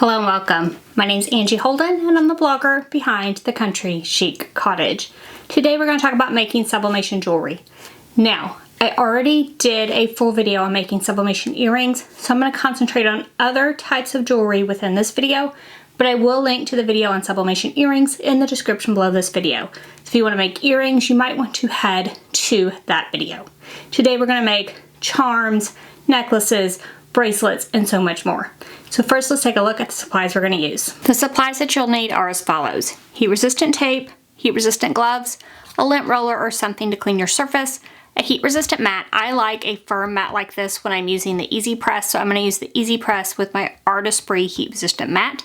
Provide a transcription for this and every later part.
Hello and welcome. My name is Angie Holden and I'm the blogger behind The Country Chic Cottage. Today we're going to talk about making sublimation jewelry. Now, I already did a full video on making sublimation earrings, so I'm going to concentrate on other types of jewelry within this video, but I will link to the video on sublimation earrings in the description below this video. If you want to make earrings, you might want to head to that video. Today we're going to make charms, necklaces, bracelets, and so much more. So first let's take a look at the supplies we're going to use. The supplies that you'll need are as follows: heat-resistant tape, heat-resistant gloves, a lint roller or something to clean your surface, a heat-resistant mat. I like a firm mat like this when I'm using the Easy Press, so I'm going to use the Easy Press with my Artist-Free heat-resistant mat.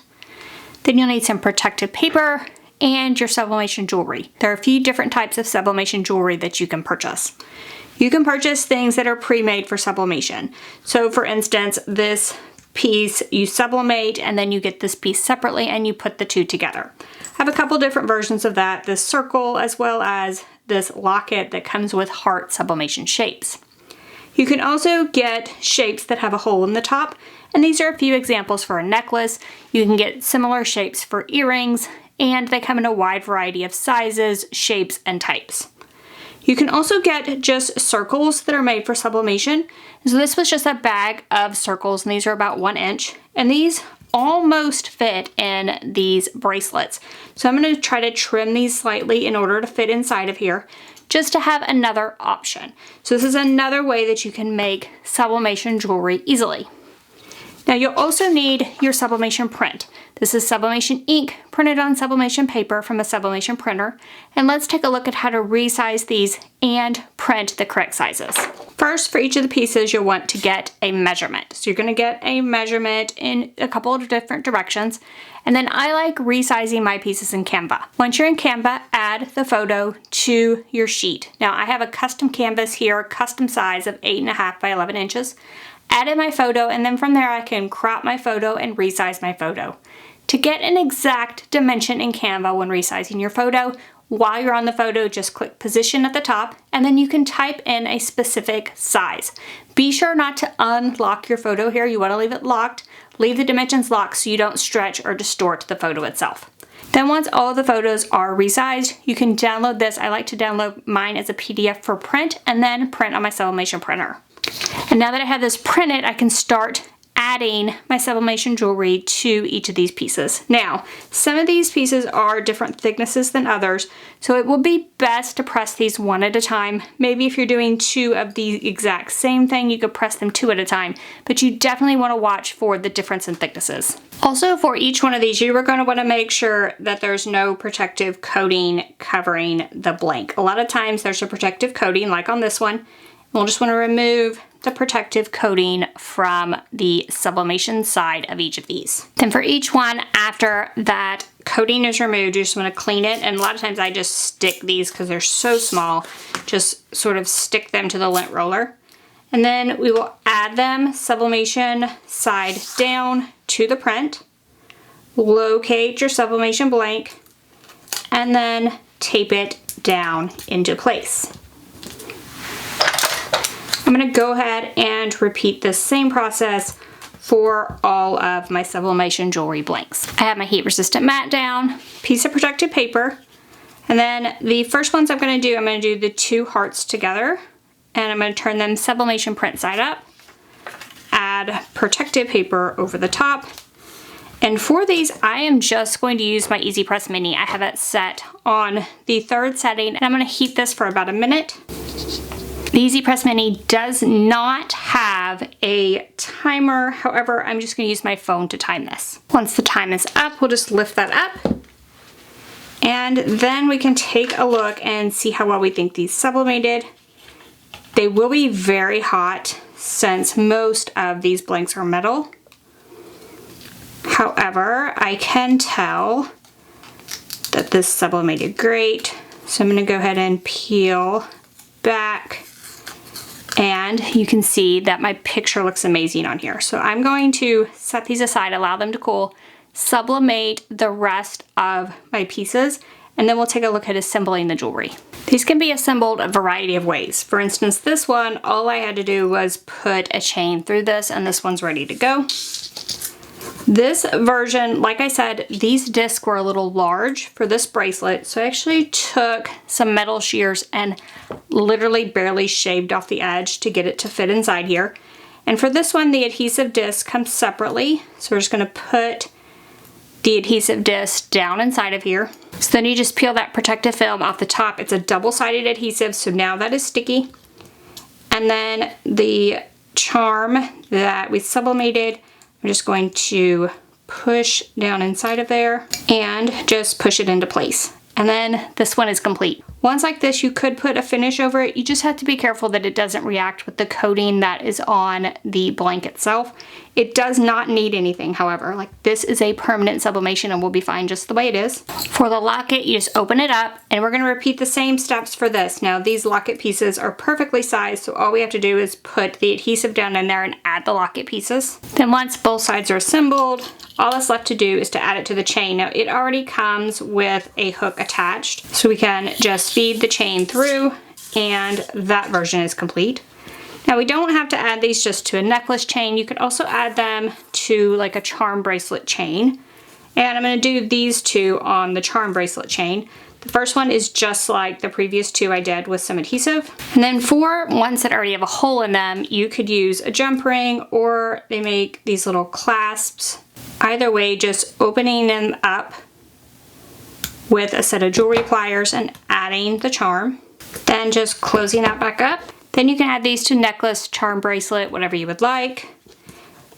Then you'll need some protective paper and your sublimation jewelry. There are a few different types of sublimation jewelry that you can purchase. You can purchase things that are pre-made for sublimation. So for instance, this piece you sublimate and then you get this piece separately and you put the two together. I have a couple different versions of that, this circle as well as this locket that comes with heart sublimation shapes. You can also get shapes that have a hole in the top, and these are a few examples for a necklace. You can get similar shapes for earrings, and they come in a wide variety of sizes, shapes, and types. You can also get just circles that are made for sublimation. So this was just a bag of circles, and these are about 1 inch. And these almost fit in these bracelets. So I'm going to try to trim these slightly in order to fit inside of here, just to have another option. So this is another way that you can make sublimation jewelry easily. Now you'll also need your sublimation print. This is sublimation ink printed on sublimation paper from a sublimation printer. And let's take a look at how to resize these and print the correct sizes. First, for each of the pieces, you'll want to get a measurement. So you're going to get a measurement in a couple of different directions. And then I like resizing my pieces in Canva. Once you're in Canva, add the photo to your sheet. Now I have a custom canvas here, custom size of 8.5 by 11 inches. Add in my photo, and then from there I can crop my photo and resize my photo. To get an exact dimension in Canva when resizing your photo, while you're on the photo, just click position at the top, and then you can type in a specific size. Be sure not to unlock your photo here. You want to leave it locked. Leave the dimensions locked so you don't stretch or distort the photo itself. Then once all the photos are resized, you can download this. I like to download mine as a PDF for print and then print on my sublimation printer. And now that I have this printed, I can start adding my sublimation jewelry to each of these pieces. Now, some of these pieces are different thicknesses than others, so it will be best to press these one at a time. Maybe if you're doing two of the exact same thing, you could press them two at a time, but you definitely want to watch for the difference in thicknesses. Also, for each one of these, you are going to want to make sure that there's no protective coating covering the blank. A lot of times there's a protective coating, like on this one. We'll just want to remove the protective coating from the sublimation side of each of these. Then for each one, after that coating is removed, you just want to clean it. And a lot of times I just stick these because they're so small, just sort of stick them to the lint roller. And then we will add them sublimation side down to the print. Locate your sublimation blank and then tape it down into place. I'm going to go ahead and repeat the same process for all of my sublimation jewelry blanks. I have my heat resistant mat down, piece of protective paper, and then the first ones I'm going to do the two hearts together, and I'm going to turn them sublimation print side up, add protective paper over the top, and for these I am just going to use my Easy Press Mini. I have it set on the 3rd setting, and I'm going to heat this for about a minute. The Easy Press Mini does not have a timer, however, I'm just going to use my phone to time this. Once the time is up, we'll just lift that up, and then we can take a look and see how well we think these sublimated. They will be very hot since most of these blanks are metal. However, I can tell that this sublimated great, so I'm going to go ahead and peel back. And you can see that my picture looks amazing on here. So I'm going to set these aside, allow them to cool, sublimate the rest of my pieces, and then we'll take a look at assembling the jewelry. These can be assembled a variety of ways. For instance, this one, all I had to do was put a chain through this, and this one's ready to go. This version, like I said, these discs were a little large for this bracelet, so I actually took some metal shears and literally barely shaved off the edge to get it to fit inside here. And for this one, the adhesive disc comes separately, so we're just going to put the adhesive disc down inside of here. So then you just peel that protective film off the top. It's a double-sided adhesive, so now that is sticky. And then the charm that we sublimated, I'm just going to push down inside of there and just push it into place. And then this one is complete. Ones like this, you could put a finish over it. You just have to be careful that it doesn't react with the coating that is on the blank itself. It does not need anything, however. Like, this is a permanent sublimation and will be fine just the way it is. For the locket, you just open it up, and we're gonna repeat the same steps for this. Now, these locket pieces are perfectly sized, so all we have to do is put the adhesive down in there and add the locket pieces. Then once both sides are assembled, all that's left to do is to add it to the chain. Now, it already comes with a hook attached, so we can just feed the chain through, and that version is complete. Now, we don't have to add these just to a necklace chain. You could also add them to like a charm bracelet chain. And I'm going to do these two on the charm bracelet chain. The first one is just like the previous two I did with some adhesive. And then for ones that already have a hole in them, you could use a jump ring, or they make these little clasps. Either way, just opening them up with a set of jewelry pliers and adding the charm. Then just closing that back up. Then you can add these to necklace, charm bracelet, whatever you would like.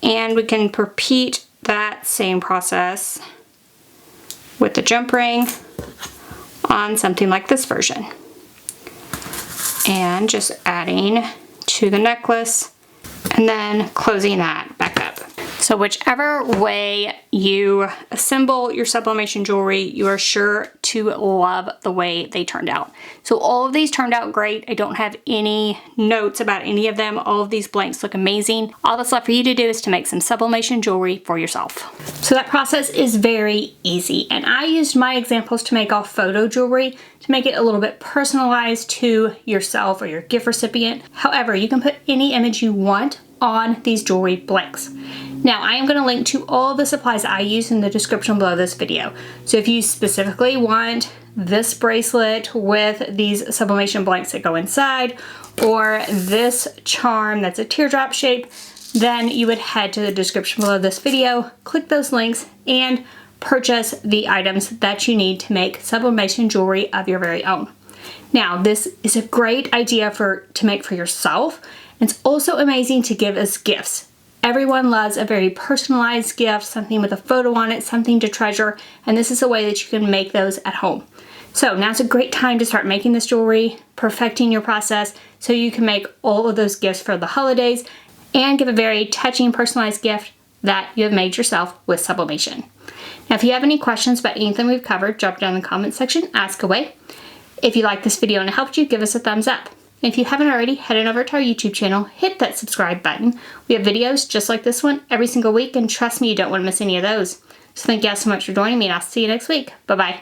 And we can repeat that same process with the jump ring on something like this version. And just adding to the necklace and then closing that back up. So whichever way you assemble your sublimation jewelry, you are sure to love the way they turned out. So all of these turned out great. I don't have any notes about any of them. All of these blanks look amazing. All that's left for you to do is to make some sublimation jewelry for yourself. So that process is very easy. And I used my examples to make all photo jewelry to make it a little bit personalized to yourself or your gift recipient. However, you can put any image you want on these jewelry blanks. Now, I am going to link to all the supplies I use in the description below this video. So if you specifically want this bracelet with these sublimation blanks that go inside, or this charm that's a teardrop shape, then you would head to the description below this video, click those links, and purchase the items that you need to make sublimation jewelry of your very own. Now, this is a great idea to make for yourself. It's also amazing to give as gifts. Everyone loves a very personalized gift, something with a photo on it, something to treasure, and this is a way that you can make those at home. So now's a great time to start making this jewelry, perfecting your process, so you can make all of those gifts for the holidays and give a very touching, personalized gift that you have made yourself with sublimation. Now, if you have any questions about anything we've covered, drop it down in the comment section, ask away. If you like this video and it helped you, give us a thumbs up. And if you haven't already, head on over to our YouTube channel, hit that subscribe button. We have videos just like this one every single week, and trust me, you don't want to miss any of those. So thank you guys so much for joining me, and I'll see you next week. Bye-bye.